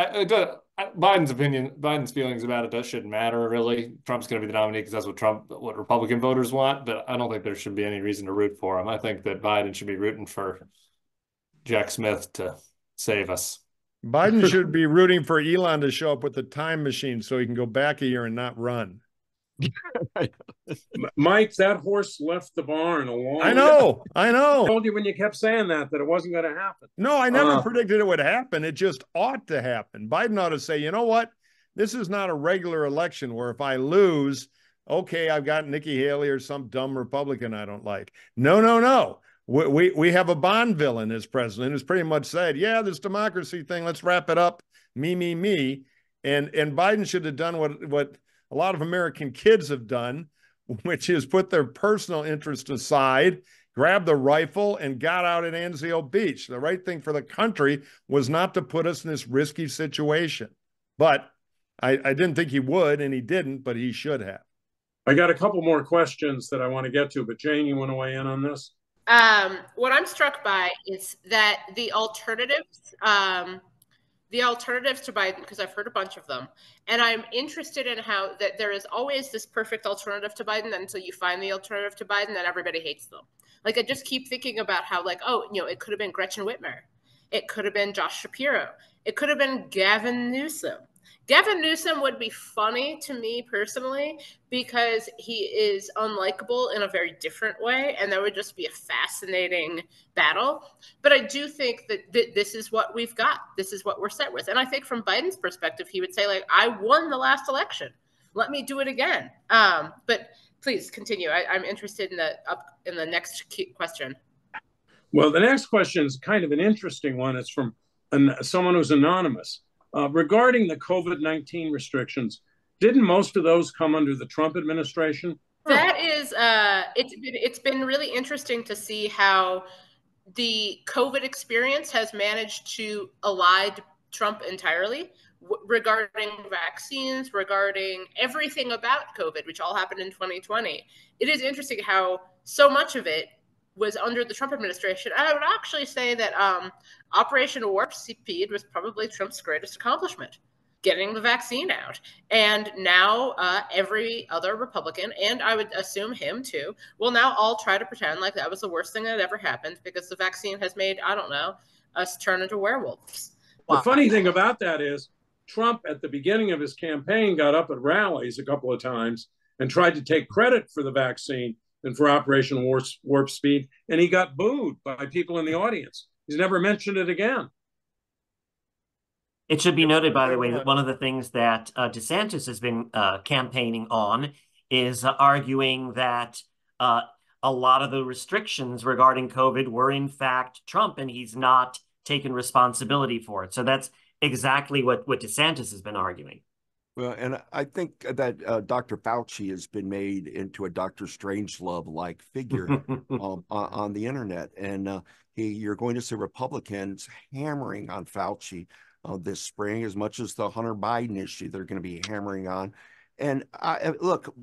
Biden's feelings about it shouldn't matter really. Trump's going to be the nominee because that's what Republican voters want. But I don't think there should be any reason to root for him. I think that Biden should be rooting for Jack Smith to save us. Biden should be rooting for Elon to show up with the time machine so he can go back a year and not run. Mike, that horse left the barn a long I know. I told you when you kept saying that it wasn't going to happen. No, I never predicted it would happen. It just ought to happen. Biden ought to say, you know what? This is not a regular election where if I lose, okay, I've got Nikki Haley or some dumb Republican I don't like. No. We have a Bond villain as president who's pretty much said, yeah, this democracy thing, let's wrap it up. Me. And Biden should have done what a lot of American kids have done, which is put their personal interest aside, grabbed the rifle, and got out at Anzio Beach. The right thing for the country was not to put us in this risky situation. But I didn't think he would, and he didn't, but he should have. I got a couple more questions that I want to get to, but Jane, you want to weigh in on this? What I'm struck by is that the alternatives to Biden, because I've heard a bunch of them, and I'm interested in how that there is always this perfect alternative to Biden until you find the alternative to Biden, and everybody hates them. Like, I just keep thinking about how, like, oh, you know, it could have been Gretchen Whitmer. It could have been Josh Shapiro. It could have been Gavin Newsom. Gavin Newsom would be funny to me personally because he is unlikable in a very different way, and that would just be a fascinating battle. But I do think that this is what we've got. This is what we're set with. And I think from Biden's perspective, he would say, like, I won the last election. Let me do it again. But please continue. I'm interested in the next question. Well, the next question is kind of an interesting one. It's from someone who's anonymous. Regarding the COVID-19 restrictions, didn't most of those come under the Trump administration? That is, it's been really interesting to see how the COVID experience has managed to elide Trump entirely regarding vaccines, regarding everything about COVID, which all happened in 2020. It is interesting how so much of it was under the Trump administration. And I would actually say that Operation Warp Speed was probably Trump's greatest accomplishment, getting the vaccine out. And now every other Republican, and I would assume him too, will now all try to pretend like that was the worst thing that ever happened because the vaccine has made, I don't know, us turn into werewolves. The funny thing about that is Trump, at the beginning of his campaign, got up at rallies a couple of times and tried to take credit for the vaccine and for Operation Warp Speed, and he got booed by people in the audience. He's never mentioned it again. It should be noted, by the way, that one of the things that DeSantis has been campaigning on is arguing that a lot of the restrictions regarding COVID were in fact Trump, and he's not taken responsibility for it. So that's exactly what DeSantis has been arguing. Well, and I think that Dr. Fauci has been made into a Dr. Strangelove-like figure on the internet. And you're going to see Republicans hammering on Fauci this spring, as much as the Hunter Biden issue they're going to be hammering on. And look,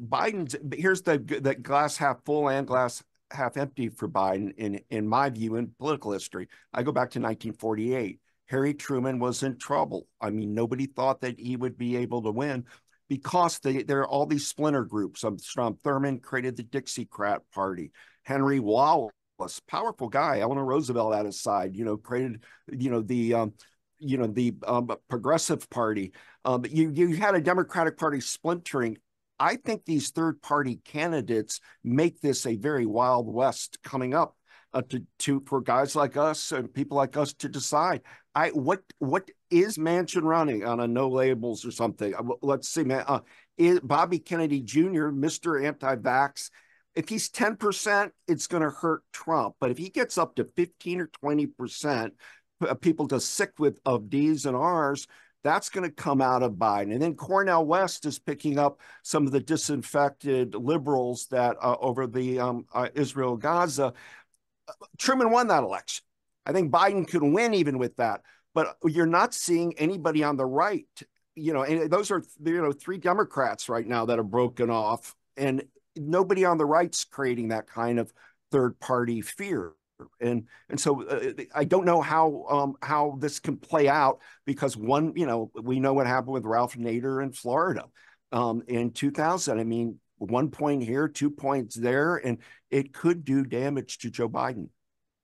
here's the glass half full and glass half empty for Biden in my view in political history. I go back to 1948. Harry Truman was in trouble. I mean, nobody thought that he would be able to win because there are all these splinter groups. Strom Thurmond created the Dixiecrat Party. Henry Wallace, powerful guy. Eleanor Roosevelt at his side, created, the Progressive Party. You had a Democratic Party splintering. I think these third-party candidates make this a very Wild West coming up for guys like us and people like us to decide. What is Manchin running on a no labels or something? Let's see, man. Is Bobby Kennedy Jr., Mr. Anti-Vax? If he's 10%, it's going to hurt Trump. But if he gets up to 15 or 20%, people just sick of D's and R's, that's going to come out of Biden. And then Cornel West is picking up some of the disinfected liberals that over the Israel-Gaza. Truman won that election. I think Biden could win even with that, but you're not seeing anybody on the right, and those are, 3 Democrats right now that have broken off. And nobody on the right's creating that kind of third-party fear. And so I don't know how this can play out, because one, you know, we know what happened with Ralph Nader in Florida in 2000. I mean, 1 point here, 2 points there, and it could do damage to Joe Biden.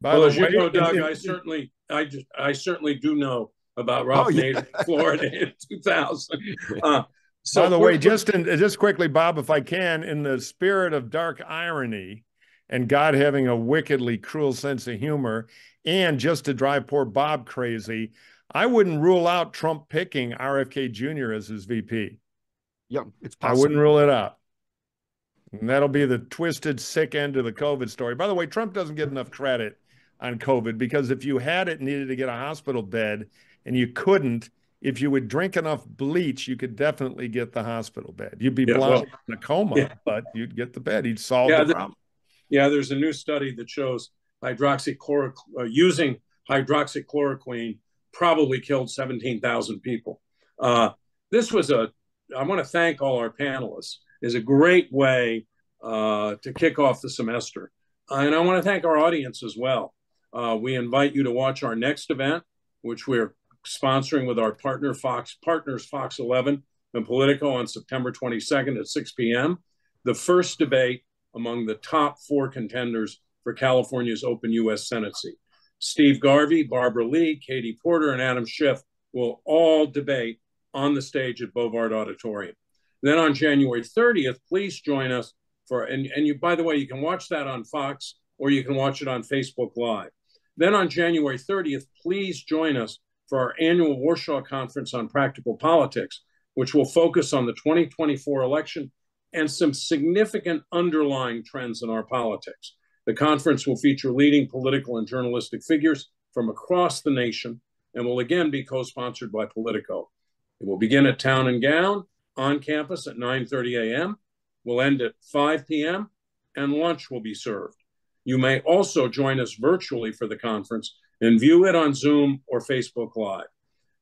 Well, as you know, Doug, I certainly do know about Ralph Nader in Florida in 2000. So by the way, just quickly, Bob, if I can, in the spirit of dark irony and God having a wickedly cruel sense of humor, and just to drive poor Bob crazy, I wouldn't rule out Trump picking RFK Jr. as his VP. Yeah, it's possible. I wouldn't rule it out. And that'll be the twisted, sick end of the COVID story. By the way, Trump doesn't get enough credit on COVID, because if you had it and needed to get a hospital bed and you couldn't, if you would drink enough bleach, you could definitely get the hospital bed. You'd be blind in a coma, but you'd get the bed. He'd solve the problem. Yeah, there's a new study that shows using hydroxychloroquine probably killed 17,000 people. This was I want to thank all our panelists. Is a great way to kick off the semester. And I want to thank our audience as well. We invite you to watch our next event, which we're sponsoring with our partners Fox 11 and Politico on September 22nd at 6 p.m. The first debate among the top 4 contenders for California's open U.S. Senate seat. Steve Garvey, Barbara Lee, Katie Porter, and Adam Schiff will all debate on the stage at Bovard Auditorium. Then on January 30th, please join us by the way, you can watch that on Fox, or you can watch it on Facebook Live. Then on January 30th, please join us for our annual Warschaw Conference on Practical Politics, which will focus on the 2024 election and some significant underlying trends in our politics. The conference will feature leading political and journalistic figures from across the nation and will again be co-sponsored by Politico. It will begin at Town and Gown on campus at 9:30 a.m. We'll end at 5 p.m. and lunch will be served. You may also join us virtually for the conference and view it on Zoom or Facebook Live.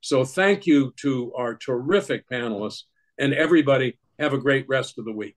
So thank you to our terrific panelists, and everybody have a great rest of the week.